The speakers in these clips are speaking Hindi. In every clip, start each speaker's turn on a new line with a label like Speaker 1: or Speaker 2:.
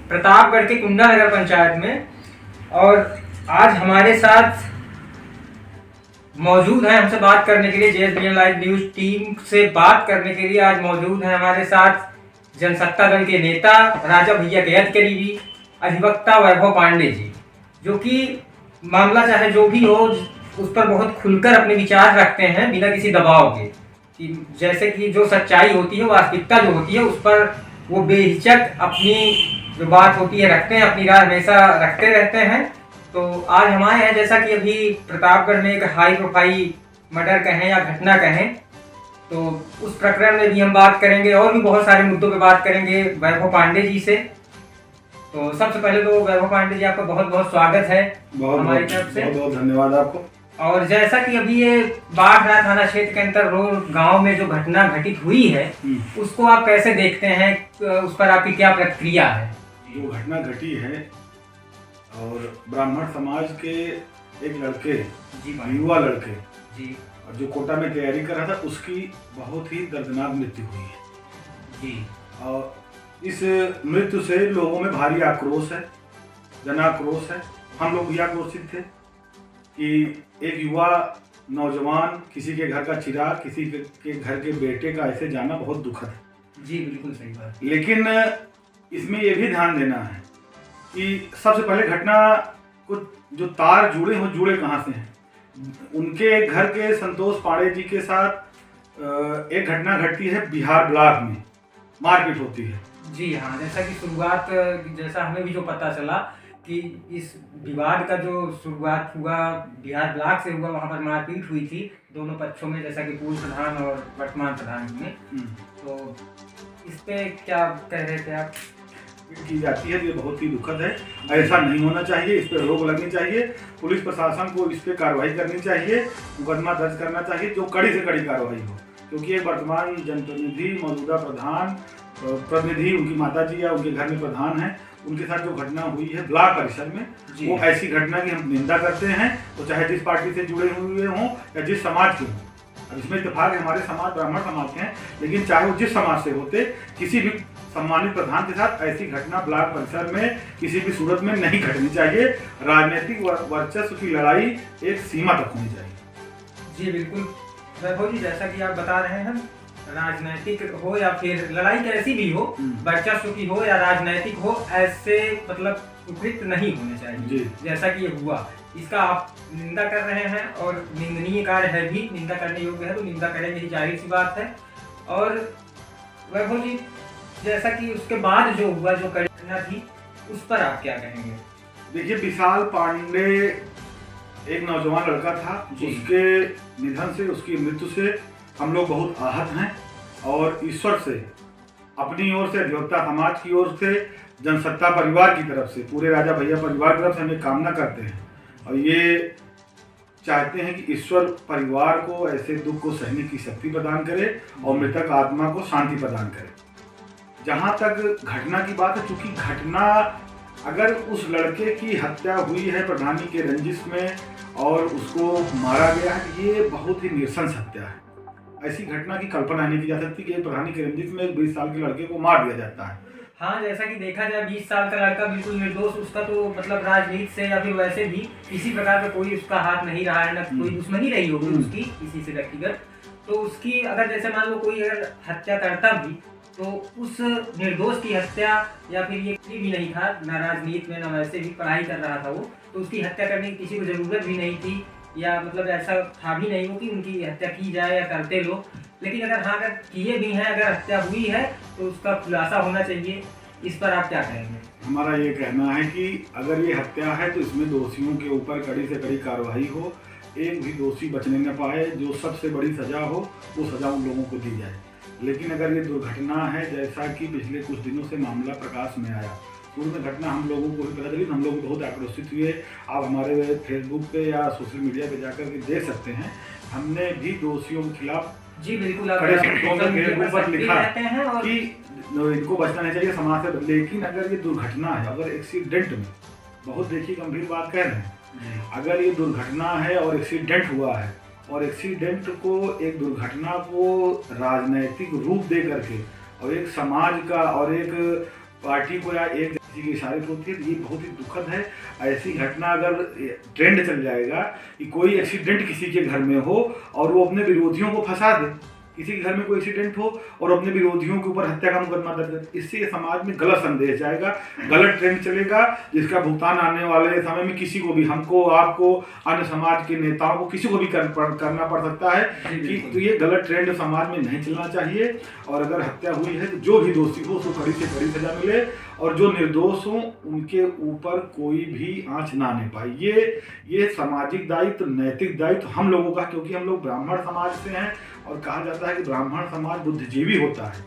Speaker 1: प्रतापगढ़ के कुंडा नगर पंचायत में। और आज हमारे साथ मौजूद हैं हमसे बात करने के लिए, जेएसबीएन लाइव न्यूज टीम से बात करने के लिए आज मौजूद हैं हमारे साथ जनसत्ता दल के नेता, राजा भैया के अति करीबी अधिवक्ता वैभव पांडे जी, जो कि मामला चाहे जो भी हो उस पर बहुत खुलकर अपने विचार रखते हैं बिना किसी दबाव के, कि जैसे कि जो सच्चाई होती है, वास्तविकता जो होती है उस पर वो बेहिचक अपनी जो बात होती है रखते हैं, अपनी राय हमेशा रखते रहते हैं। तो आज हम आए हैं, जैसा कि अभी प्रतापगढ़ में एक हाई प्रोफाइल मर्डर कहें या घटना कहें, तो उस प्रकरण में भी हम बात करेंगे और भी बहुत सारे मुद्दों पे बात करेंगे वैभव पांडे जी से। तो सबसे पहले तो वैभव पांडे जी, आपका बहुत बहुत स्वागत है हमारी तरफ से।
Speaker 2: बहुत बहुत धन्यवाद आपको।
Speaker 1: और जैसा कि अभी ये बाढ़ थाना क्षेत्र के अंतर्गत गांव में जो घटना घटित हुई है, उसको आप कैसे देखते हैं, उस पर आपकी क्या प्रतिक्रिया है?
Speaker 2: जो घटना घटी है और ब्राह्मण समाज के एक लड़के, युवा लड़के
Speaker 1: जी,
Speaker 2: और जो कोटा में तैयारी कर रहा था, उसकी बहुत ही दर्दनाक मृत्यु हुई है
Speaker 1: जी।
Speaker 2: और इस मृत्यु से लोगों में भारी आक्रोश है, जनाक्रोश है। हम लोग भी आक्रोशित थे कि एक युवा नौजवान, किसी के घर का चिराग, किसी के घर के बेटे का ऐसे जाना बहुत दुखद है।
Speaker 1: जी बिल्कुल सही बात।
Speaker 2: लेकिन इसमें यह भी ध्यान देना है कि सबसे पहले घटना को जो तार जुड़े कहाँ से हैं। उनके घर के संतोष पांडे जी के साथ एक घटना घटती है, बिहार ब्लॉक में मारपीट होती है।
Speaker 1: जी हाँ, जैसा कि शुरुआत, जैसा हमें भी जो पता चला कि इस विवाद का जो शुरुआत हुआ बिहार ब्लॉक से हुआ, वहाँ पर मारपीट हुई थी दोनों पक्षों में, जैसा कि पूर्व प्रधान और वर्तमान प्रधान में। तो इस पे क्या कह रहे थे आप?
Speaker 2: की जाती है, ये बहुत ही दुखद है। ऐसा नहीं होना चाहिए, इस पर रोक लगनी चाहिए। पुलिस प्रशासन को इस पर कार्रवाई करनी चाहिए, मुकदमा दर्ज करना चाहिए, जो कड़ी से कड़ी कार्रवाई हो। क्योंकि एक वर्तमान जनप्रतिनिधि, मौजूदा प्रधान प्रतिनिधि, उनकी माताजी या उनके घर में प्रधान है, उनके साथ जो घटना हुई है ब्लॉक परिसर में, वो ऐसी घटना की हम निंदा करते हैं। तो चाहे जिस पार्टी से जुड़े हुए हों या जिस समाज के हों, अब इसमें इत्तेफाक है हमारे समाज ब्राह्मण समाज के हैं, लेकिन चाहे वो जिस समाज से होते, किसी भी सम्मानित प्रधान के साथ ऐसी घटना ब्लॉक परिसर में किसी भी सूरत में नहीं घटनी चाहिए। राजनीतिक वर्चस्व की लड़ाई एक सीमा तक होनी चाहिए।
Speaker 1: जी बिल्कुल वैभव जी, जैसा कि आप बता रहे हैं, राजनीतिक हो या फिर लड़ाई कैसी भी हो, वर्चस्व की हो या राजनीतिक हो, ऐसे मतलब उपयुक्त नहीं होने चाहिए। जैसा कि ये हुआ, इसका आप निंदा कर रहे हैं और निंदनीय कार्य है भी, निंदा करने योग्य है तो निंदा करेंगे ही, जाहिर सी बात है। और वैभव जी, जैसा कि उसके बाद जो हुआ, जो घटना थी, उस पर आप क्या कहेंगे?
Speaker 2: देखिए, विशाल पांडे एक नौजवान लड़का था, उसके निधन से, उसकी मृत्यु से हम लोग बहुत आहत हैं और ईश्वर से, अपनी ओर से, अधिवक्ता समाज की ओर से, जनसत्ता परिवार की तरफ से, पूरे राजा भैया परिवार की तरफ से हम एक कामना करते हैं और ये चाहते हैं कि ईश्वर परिवार को ऐसे दुख को सहने की शक्ति प्रदान करे और मृतक आत्मा को शांति प्रदान करे। जहाँ तक घटना की बात है, चूंकि घटना अगर उस लड़के की हत्या हुई है प्रधानी के रंजिश में और उसको मारा गया है, ये बहुत ही नृशंस हत्या है। ऐसी घटना की कल्पना नहीं की जा सकती कि एक प्रधानी के रंजिश में 20 साल के लड़के को मार दिया जाता है।
Speaker 1: हाँ, जैसा कि देखा जाए 20 साल का लड़का बिल्कुल निर्दोष, उसका तो मतलब राजनीति से या फिर वैसे भी किसी प्रकार का कोई उसका हाथ नहीं रहा है, न कोई दुश्मनी रही होगी उसकी किसी से व्यक्तिगत। तो उसकी अगर जैसे मान लो कोई अगर हत्या करता भी, तो उस निर्दोष की हत्या, या फिर ये भी नहीं था, न राजनीति में न वैसे भी पढ़ाई कर रहा था वो, तो उसकी हत्या करने की किसी को जरूरत भी नहीं थी, या मतलब ऐसा था भी नहीं हो कि उनकी हत्या की जाए या करते लोग। लेकिन अगर हाँ, अगर किए भी हैं, अगर हत्या हुई है तो उसका खुलासा होना चाहिए। इस पर आप क्या कहेंगे?
Speaker 2: हमारा ये कहना है कि अगर ये हत्या है तो इसमें दोषियों के ऊपर कड़ी से कड़ी कार्रवाई हो, एक भी दोषी बचने न पाए, जो सबसे बड़ी सजा हो वो सजा उन लोगों को दी जाए। लेकिन अगर ये दुर्घटना है, जैसा कि पिछले कुछ दिनों से मामला प्रकाश में आया, शुरू में घटना हम लोगों को भी पता चली, हम लोग बहुत आक्रोशित हुए। आप हमारे फेसबुक पे या सोशल मीडिया पे जाकर के देख सकते हैं, हमने भी दोषियों के खिलाफ
Speaker 1: जी बिल्कुल
Speaker 2: कड़े शब्दों में ऊपर लिखा कि इनको बचना नहीं चाहिए समाज से। लेकिन अगर ये दुर्घटना है, अगर एक्सीडेंट में, बहुत देखिए गंभीर बात कह रहे हैं, अगर ये दुर्घटना है और एक्सीडेंट हुआ है और एक्सीडेंट को, एक दुर्घटना को राजनैतिक रूप दे करके और एक समाज का और एक पार्टी को या एक किसी की इशारे होती है, तो ये बहुत ही दुखद है। ऐसी घटना अगर ट्रेंड चल जाएगा कि कोई एक्सीडेंट किसी के घर में हो और वो अपने विरोधियों को फंसा दे, किसी के घर में कोई एक्सीडेंट हो और अपने विरोधियों के ऊपर हत्या का मुकदमा दर्ज करे, इससे ये समाज में गलत संदेश जाएगा, गलत ट्रेंड चलेगा, जिसका भुगतान आने वाले समय में किसी को भी, हमको, आपको, अन्य समाज के नेताओं को, किसी को भी करना पड़ सकता है कि तो ये गलत ट्रेंड समाज में नहीं चलना चाहिए। और अगर हत्या हुई है तो जो भी दोषी हो उसको कड़ी से कड़ी सजा मिले और जो निर्दोष हो उनके ऊपर कोई भी आंच ना आने पाए। ये सामाजिक दायित्व, नैतिक दायित्व हम लोगों का, क्योंकि हम लोग ब्राह्मण समाज से हैं और कहा जाता है कि ब्राह्मण समाज बुद्धिजीवी होता है।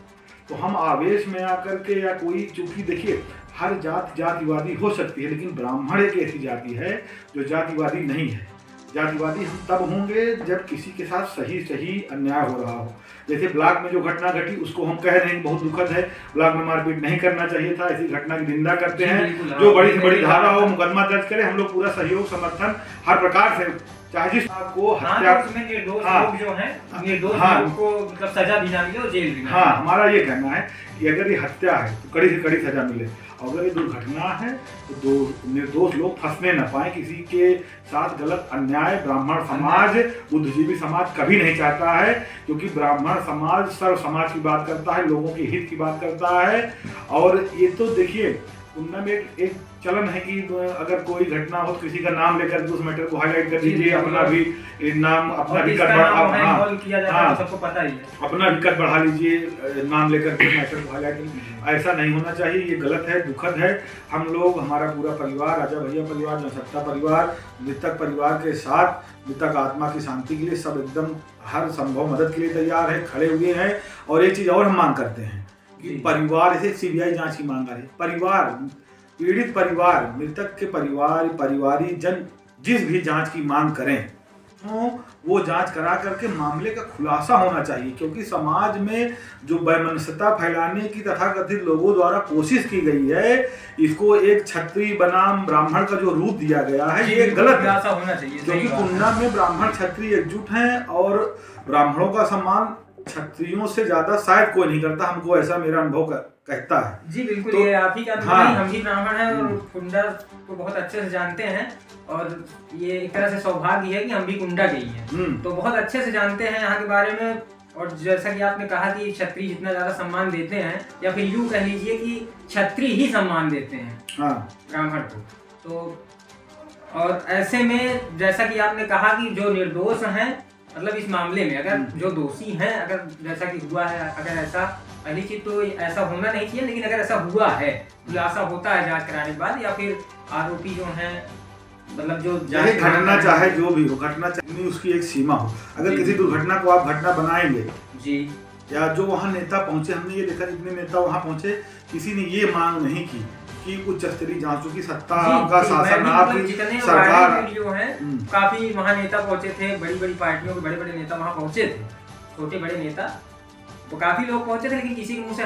Speaker 2: तो हम आवेश में आकर के या कोई, चूंकि देखिए हर जातिवादी हो सकती है, लेकिन ब्राह्मण एक ऐसी जाति है जो जातिवादी नहीं है। जातिवादी हम तब होंगे जब किसी के साथ सही अन्याय हो रहा हो। जैसे ब्लॉक में जो घटना घटी उसको हम कह रहे हैं बहुत दुखद है, ब्लॉक में मारपीट नहीं करना चाहिए था, ऐसी घटना की निंदा करते हैं। जो बड़ी से बड़ी धारा हो मुकदमा दर्ज करे, हम लोग पूरा सहयोग समर्थन हर प्रकार से, चाहे जिस को हत्या
Speaker 1: निर्दोष लोग जो हैं, निर्दोष लोगों को मतलब सजा भी ना मिले और जेल भी ना।
Speaker 2: हाँ, हमारा ये कहना है कि अगर ये हत्या है तो कड़ी से कड़ी सजा मिले, और अगर ये दुर्घटना है तो निर्दोष लोग फंसने न पाए किसी के साथ गलत अन्याय। ब्राह्मण समाज, बुद्धिजीवी समाज कभी नहीं चाहता है, क्योंकि ब्राह्मण समाज सर्व समाज की बात करता है, लोगों के हित की बात करता है। और ये तो देखिए उनमें एक चलन है कि अगर कोई घटना हो तो किसी का नाम लेकर उस मैटर को हाईलाइट कर दीजिए, अपना भी नाम, अपना विकट सबको पता ही है, अपना विकट बढ़ा लीजिए नाम लेकर के मैटर को हाईलाइट कीजिए। ऐसा नहीं होना चाहिए, ये गलत है, दुखद है। हम लोग, हमारा पूरा परिवार, राजा भैया परिवार, जनसत्ता परिवार, मृतक परिवार के साथ मृतक आत्मा की शांति के लिए सब एकदम हर संभव मदद के लिए तैयार है, खड़े हुए हैं। और एक चीज और हम मांग करते हैं कि परिवार, ऐसे सीबीआई जांच की मांग आ रही है, परिवार, पीड़ित परिवार, मृतक के परिवारी जन जिस भी जांच की मांग करें तो वो जांच करा करके मामले का खुलासा होना चाहिए। क्योंकि समाज में जो वैमनस्यता फैलाने की तथाकथित लोगों द्वारा कोशिश की गई है, इसको एक क्षत्रिय बनाम ब्राह्मण का जो रूप दिया गया है, ये गलत होना चाहिए। क्योंकि कुंडा में ब्राह्मण क्षत्रिय एकजुट हैं और ब्राह्मणों का सम्मान क्षत्रियों से ज्यादा शायद कोई नहीं करता, हमको ऐसा मेरा अनुभव कहता है।
Speaker 1: जी बिल्कुल, तो ये आप ही का नहीं, हम भी ब्राह्मण हैं और कुंडा को बहुत अच्छे से जानते हैं। और ये एक तरह से सौभाग्य है कि हम भी कुंडा के ही हैं, तो बहुत अच्छे से जानते हैं यहाँ के बारे में। और जैसा कि आपने कहा कि क्षत्रिय जितना ज्यादा सम्मान देते हैं, या फिर यूं कह लीजिए कि क्षत्रिय ही सम्मान देते हैं ब्राह्मण को। तो और ऐसे में जैसा कि आपने कहा कि जो निर्दोष हैं, मतलब इस मामले में अगर जो दोषी हैं, अगर जैसा कि हुआ है, अगर ऐसा, पहली चीज तो ऐसा होना नहीं चाहिए, लेकिन अगर ऐसा हुआ है, खुलासा होता है जांच कराने के बाद, या फिर आरोपी जो हैं, मतलब जो
Speaker 2: घटना चाहे जो भी हो, घटना चाहे उसकी एक सीमा हो। अगर किसी दुर्घटना को आप घटना बनाएंगे जी, या जो वहाँ नेता पहुंचे, हमने ये देखा जितने नेता वहाँ पहुंचे, किसी ने ये मांग नहीं की कि उच्च स्तरीय जांचों की सत्ता का शासन, आपकी सरकार
Speaker 1: जो है, काफी वहाँ नेता पहुंचे थे, बड़ी बड़ी पार्टियों के बड़े बड़े नेता वहाँ पहुंचे थे, छोटे बड़े नेता, तो काफी लोग पहुंचे थे। लेकिन किसी के मुंह से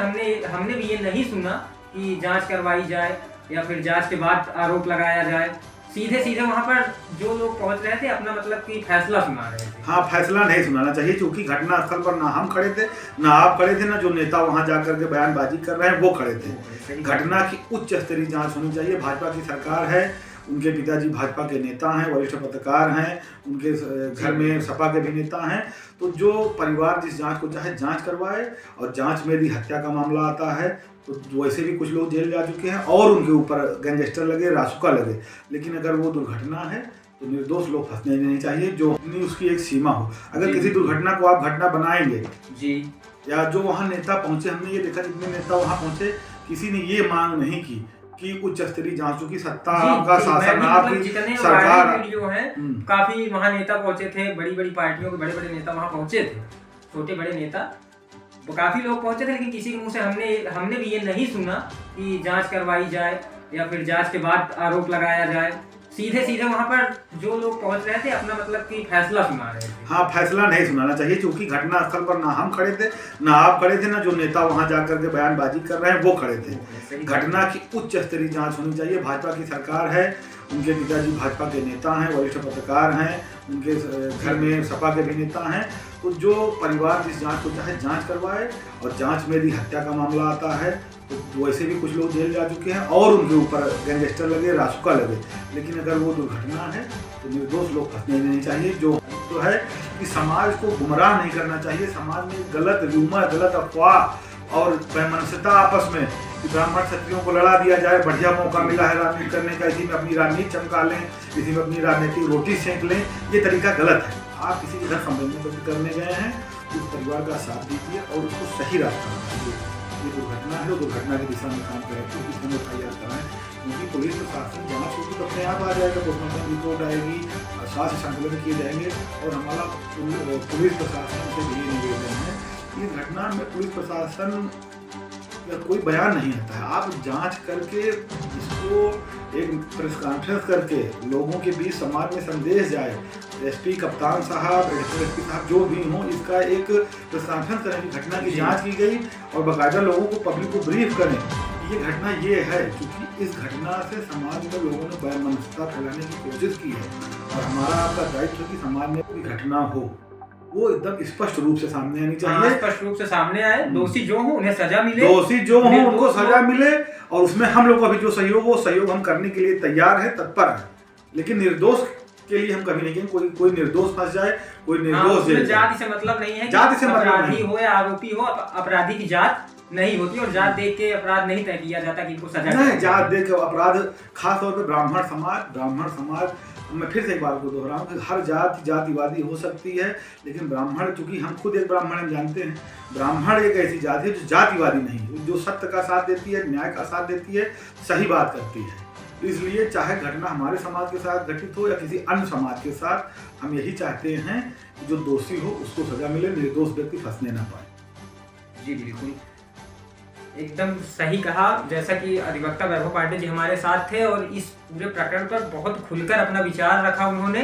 Speaker 1: हमने भी ये नहीं सुना कि जांच करवाई जाए या फिर जांच के बाद आरोप लगाया जाए। सीधे वहाँ पर जो लोग पहुंच रहे थे अपना मतलब कि फैसला सुना रहे थे।
Speaker 2: हाँ, फैसला नहीं सुनाना चाहिए, क्योंकि घटना स्थल पर ना हम खड़े थे, ना आप खड़े थे, ना जो नेता वहाँ जाकर के बयानबाजी कर रहे हैं वो खड़े थे। घटना की उच्च स्तरीय जांच होनी चाहिए। भाजपा की सरकार है, उनके पिताजी भाजपा के नेता हैं, वरिष्ठ पत्रकार हैं, उनके घर में सपा के भी नेता हैं। तो जो परिवार जिस जांच को चाहे जांच करवाए, और जांच में यदि हत्या का मामला आता है तो वैसे भी कुछ लोग जेल जा चुके हैं और उनके ऊपर गैंगस्टर लगे, रासुका लगे। लेकिन अगर वो दुर्घटना है तो निर्दोष लोग फंसने नहीं चाहिए, जो उसकी एक सीमा हो। अगर किसी दुर्घटना को आप घटना बनाएंगे जी, या जो वहाँ नेता पहुंचे, हमने ये देखा जितने नेता वहाँ पहुंचे, किसी ने ये मांग नहीं की कि उच्च स्तरीय जांचों की सत्ता का शासन, आपकी सरकार
Speaker 1: जो है, काफी वहाँ नेता पहुंचे थे, बड़ी बड़ी पार्टियों के बड़े बड़े नेता वहाँ पहुंचे थे, छोटे बड़े नेता, वो काफी लोग पहुंचे थे। लेकिन किसी के मुंह से हमने भी ये नहीं सुना कि जांच करवाई जाए या फिर जांच के बाद आरोप लगाया जाए। सीधे वहाँ पर जो लोग पहुंच रहे थे अपना मतलब कि फैसला सुना रहे थे।
Speaker 2: हाँ, फैसला नहीं सुनाना चाहिए, क्योंकि घटना स्थल पर ना हम खड़े थे, ना आप खड़े थे, ना जो नेता वहाँ जाकर के बयानबाजी कर रहे हैं वो खड़े थे। घटना की उच्च स्तरीय जांच होनी चाहिए। भाजपा की सरकार है, उनके पिताजी भाजपा के नेता हैं, वरिष्ठ पत्रकार हैं, उनके घर में सपा के भी नेता हैं। तो जो परिवार जिस जांच को चाहे जांच करवाए, और जांच में यदि हत्या का मामला आता है तो वैसे भी कुछ लोग जेल जा चुके हैं और उनके ऊपर गैंगस्टर लगे, रासुका लगे। लेकिन अगर वो दुर्घटना है तो निर्दोष लोग फंसने नहीं चाहिए। जो तो है कि समाज को गुमराह नहीं करना चाहिए, समाज में गलत र्यूमर, गलत अफवाह और वैमनस्यता आपस में कि ब्राह्मण क्षत्रियों को लड़ा दिया जाए, बढ़िया मौका मिला है राजनीति करने का, इसी में अपनी राजनीति चमका लें, इसी में अपनी राजनीतिक रोटी सेंक लें, ये तरीका गलत है। आप किसी के घर संबंध करने गए हैं, उस परिवार का साथ दीजिए और उसको सही रास्ता बताइए। ये दुर्घटना है, दुर्घटना की दिशा में काम करें, उस दिशा में तैयार कराएं, क्योंकि पुलिस प्रशासन जांच होगी तो अपने आप आ जाएगा, पोस्टमार्टम रिपोर्ट आएगी, स्वास्थ्य संकलन किए जाएंगे। और हमारा पुलिस प्रशासन से भी निवेदन है, इस घटना में पुलिस प्रशासन का कोई बयान नहीं आता है। आप जांच करके इसको एक प्रेस कॉन्फ्रेंस करके लोगों के बीच समाज में संदेश जाए, एसपी कप्तान साहब, एडिशनल एसपी साहब जो भी हों, इसका एक प्रेस कॉन्फ्रेंस करें कि घटना की जांच की गई और बाकायदा लोगों को, पब्लिक को ब्रीफ करें कि ये घटना ये है। क्योंकि इस घटना से समाज में लोगों ने वैमनस्यता फैलाने की कोशिश की है और हमारा आपका दायित्व है कि समाज में कोई घटना हो वो एकदम स्पष्ट रूप से सामने आनी चाहिए।
Speaker 1: स्पष्ट रूप से सामने आए, दोषी जो हो उन्हें सजा मिले,
Speaker 2: दोषी जो हो उनको सजा मिले। और उसमें हम लोग को अभी जो सहयोग, वो सहयोग हम करने के लिए तैयार है, तत्पर है। लेकिन निर्दोष के लिए हम कभी नहीं कहेंगे कोई निर्दोष फंस जाए, कोई निर्दोष जेल।
Speaker 1: जाति से मतलब नहीं है,
Speaker 2: जाति से मतलब
Speaker 1: अपराधी हो या आरोपी हो, अपराधी की जात नहीं होती और जात देख के अपराध नहीं तय किया जाता कि इनको सजा
Speaker 2: नहीं। जात देख के अपराध, खास तौर पर ब्राह्मण समाज मैं फिर से एक बात को दोहराऊं कि हर जाति जातिवादी हो सकती है, लेकिन ब्राह्मण, चूंकि हम खुद एक ब्राह्मण हम जानते हैं, ब्राह्मण एक ऐसी जाति है जो जातिवादी नहीं, जो सत्य का साथ देती है, न्याय का साथ देती है, सही बात करती है। इसलिए चाहे घटना हमारे समाज के साथ घटित हो या किसी अन्य समाज के साथ, हम यही चाहते हैं कि जो दोषी हो उसको सजा मिले, निर्दोष व्यक्ति फंसने ना पाए।
Speaker 1: जी बिल्कुल, एकदम सही कहा। जैसा कि अधिवक्ता वैभव पांडे जी हमारे साथ थे और इस पूरे प्रकरण पर बहुत खुलकर अपना विचार रखा उन्होंने,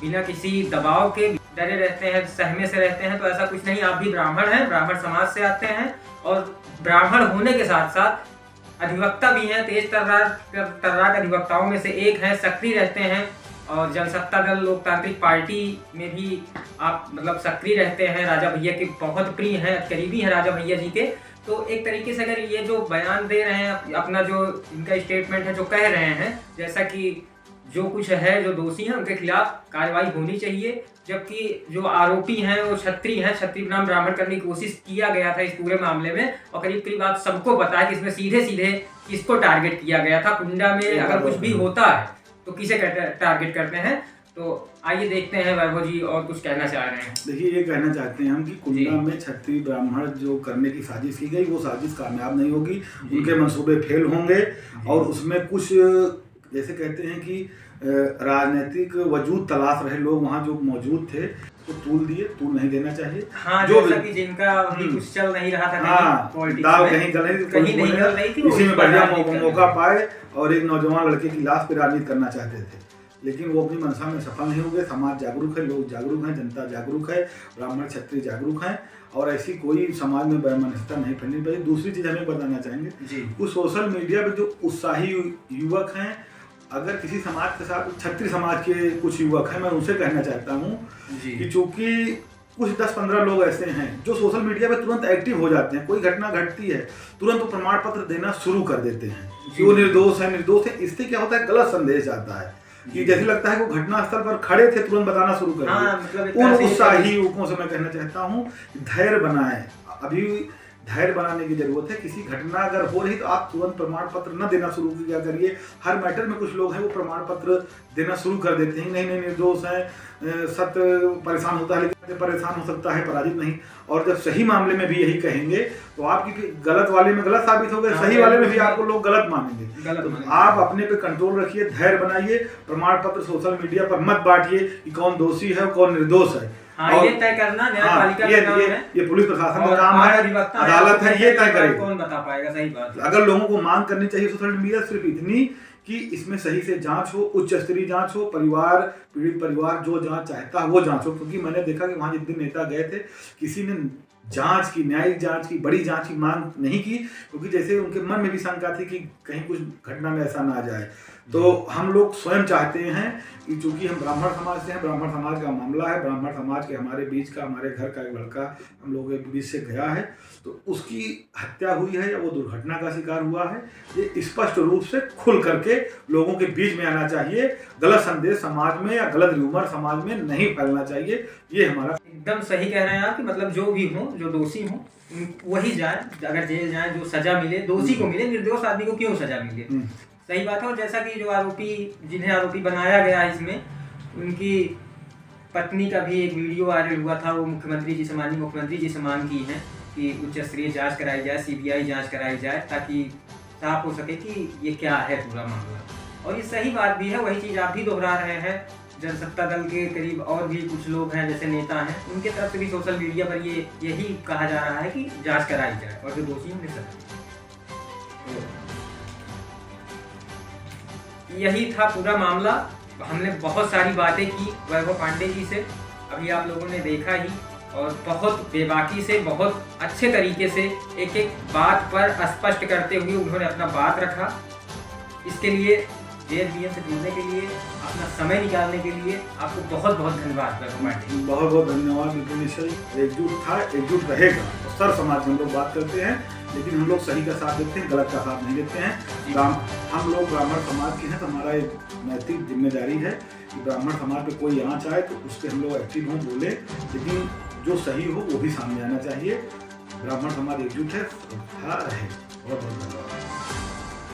Speaker 1: बिना किसी दबाव के। डरे रहते हैं, सहमे से रहते हैं, तो ऐसा कुछ नहीं। आप भी ब्राह्मण हैं, ब्राह्मण समाज से आते हैं और ब्राह्मण होने के साथ साथ अधिवक्ता भी हैं, तेज तर्रार अधिवक्ताओं में से एक हैं, सक्रिय रहते हैं और जनसत्ता दल लोकतांत्रिक पार्टी में भी आप मतलब सक्रिय रहते हैं। राजा भैया के बहुत प्रिय हैं, करीबी हैं राजा भैया जी के। तो एक तरीके से अगर ये जो बयान दे रहे हैं, अपना जो इनका स्टेटमेंट है, जो कह रहे हैं, जैसा कि जो कुछ है, जो दोषी हैं उनके खिलाफ कार्रवाई होनी चाहिए, जबकि जो आरोपी हैं वो क्षत्रिय हैं, क्षत्रिय नाम ब्राह्मण करने की कोशिश किया गया था इस पूरे मामले में। और करीब करीब आप सबको पता है कि इसमें सीधे सीधे किसको टारगेट किया गया था। कुंडा में अगर कुछ भी होता है तो किसे टारगेट करते हैं। तो आइए देखते हैं वैभव जी और कुछ कहना चाह रहे हैं।
Speaker 2: देखिए, ये कहना चाहते हैं हम कि कुंडा में क्षत्रिय ब्राह्मण जो करने की साजिश की गई, वो साजिश कामयाब नहीं होगी, उनके मंसूबे फेल होंगे। और उसमें कुछ जैसे कहते हैं कि राजनीतिक वजूद तलाश रहे लोग वहाँ जो मौजूद थे, तो तूल दिए, तूल नहीं देना चाहिए।
Speaker 1: हाँ, जो कि जिनका भी कुछ चल नहीं रहा था,
Speaker 2: दाव कहीं गल रही थी, इसी में बढ़िया मौका पाए और एक नौजवान लड़के की लाश पे राजनीति करना चाहते थे, लेकिन वो अपनी मंशा में सफल नहीं हो गए। समाज जागरूक है, लोग जागरूक हैं, जनता जागरूक है, ब्राह्मण क्षत्रिय जागरूक हैं और ऐसी कोई समाज में वैमनस्यता नहीं फैलनी चाहिए। दूसरी चीज़ हमें बताना चाहेंगे, कुछ सोशल मीडिया पे जो उत्साही युवक हैं, अगर किसी समाज के साथ, क्षत्रिय समाज के कुछ युवक हैं, मैं उनसे कहना चाहता हूँ कि चूँकि कुछ 10-15 लोग ऐसे हैं जो सोशल मीडिया पे तुरंत एक्टिव हो जाते हैं, कोई घटना घटती है तुरंत वो प्रमाण पत्र देना शुरू कर देते हैं कि वो निर्दोष है। इससे क्या होता है, गलत संदेश आता है कि जैसे लगता है कि घटना स्थल पर खड़े थे, तुरंत बताना शुरू कर दिया। उन उत्साही युवकों से मैं कहना चाहता हूँ धैर्य बनाएं, अभी धैर्य बनाने की जरूरत है। किसी घटना अगर हो रही तो आप तुरंत प्रमाण पत्र न देना शुरू किया करिए। हर मैटर में कुछ लोग हैं वो प्रमाण पत्र देना शुरू कर देते हैं, नहीं निर्दोष है, सत्य परेशान होता है, लेकिन परेशान हो सकता है, पराजित नहीं। और जब सही मामले में भी यही कहेंगे तो आपकी गलत वाले में गलत साबित हो गए, सही वाले में भी आपको लोग गलत मानेंगे। तो आप अपने पे कंट्रोल रखिए, धैर्य बनाइए, प्रमाण पत्र सोशल मीडिया पर मत बांटिए कि कौन दोषी है कौन निर्दोष है।
Speaker 1: ये तय करना न्यायपालिका का काम है,
Speaker 2: ये पुलिस प्रशासन का काम है, अदालत है, ये तय करेगी।
Speaker 1: कौन बता पाएगा, सही बात।
Speaker 2: अगर लोगों को मांग करनी चाहिए सोशल मीडिया सिर्फ इतनी कि इसमें सही से जांच हो, उच्च स्तरीय जांच हो, पीड़ित परिवार जो जांच चाहता है वो जांच हो। क्योंकि मैंने देखा कि वहां जिस दिन नेता गए थे, किसी ने जांच की, न्यायिक जांच की, बड़ी जांच की मांग नहीं की, क्योंकि जैसे उनके मन में भी शंका थी कि कहीं कुछ घटना में ऐसा ना आ जाए। तो हम लोग स्वयं चाहते हैं कि चूंकि हम ब्राह्मण समाज से हैं, ब्राह्मण समाज का मामला है, ब्राह्मण समाज के हमारे बीच का, हमारे घर का एक लड़का हम लोगों के बीच से गया है, तो उसकी हत्या हुई है या वो दुर्घटना का शिकार हुआ है, ये स्पष्ट रूप से खुल करके लोगों के बीच में आना चाहिए। गलत संदेश समाज में या गलत र्यूमर समाज में नहीं फैलना चाहिए। ये हमारा
Speaker 1: एकदम सही कह रहे हैं आप कि मतलब जो भी हो, जो दोषी हो वही जाए, अगर जेल जाए, जो सजा मिले दोषी को मिले, निर्दोष आदमी को क्यों सजा मिले। सही बात है। और जैसा कि जो आरोपी, जिन्हें आरोपी बनाया गया है इसमें, उनकी पत्नी का भी एक वीडियो वायरल हुआ था। वो मुख्यमंत्री जी से, माननीय मुख्यमंत्री जी से मांग की है कि उच्च स्तरीय जांच कराई जाए, सीबीआई जांच कराई जाए, ताकि साफ हो सके कि ये क्या है पूरा मामला। और ये सही बात भी है, वही चीज़ आप भी दोहरा रहे हैं। जनसत्ता दल के करीब और भी कुछ लोग हैं, जैसे नेता हैं, उनके तरफ से भी सोशल मीडिया पर यही कहा जा रहा है कि जांच कराई जाए और जो दोषी उन्हें सजा। यही था पूरा मामला। हमने बहुत सारी बातें की वैभव पांडे जी से, अभी आप लोगों ने देखा ही, और बहुत बेबाकी से, बहुत अच्छे तरीके से एक एक बात पर स्पष्ट करते हुए उन्होंने अपना बात रखा। इसके लिए JSBM से जुड़ने के लिए, अपना समय निकालने के लिए आपको बहुत बहुत धन्यवाद वैभव पांडे।
Speaker 2: बहुत बहुत धन्यवाद विपिन मिश्र। एकजुट था, एकजुट रहेगा। सर समाज में हम लोग बात करते हैं, लेकिन हम लोग सही का साथ देते हैं, गलत का साथ नहीं देते हैं। हम लोग ब्राह्मण समाज के हैं, तो हमारा एक नैतिक जिम्मेदारी है कि ब्राह्मण समाज पे कोई आँच आए तो उसके हम लोग एक्टिव हों, बोले, लेकिन जो सही हो वो भी सामने आना चाहिए। ब्राह्मण समाज एकजुट है, रहे। बहुत बहुत धन्यवाद।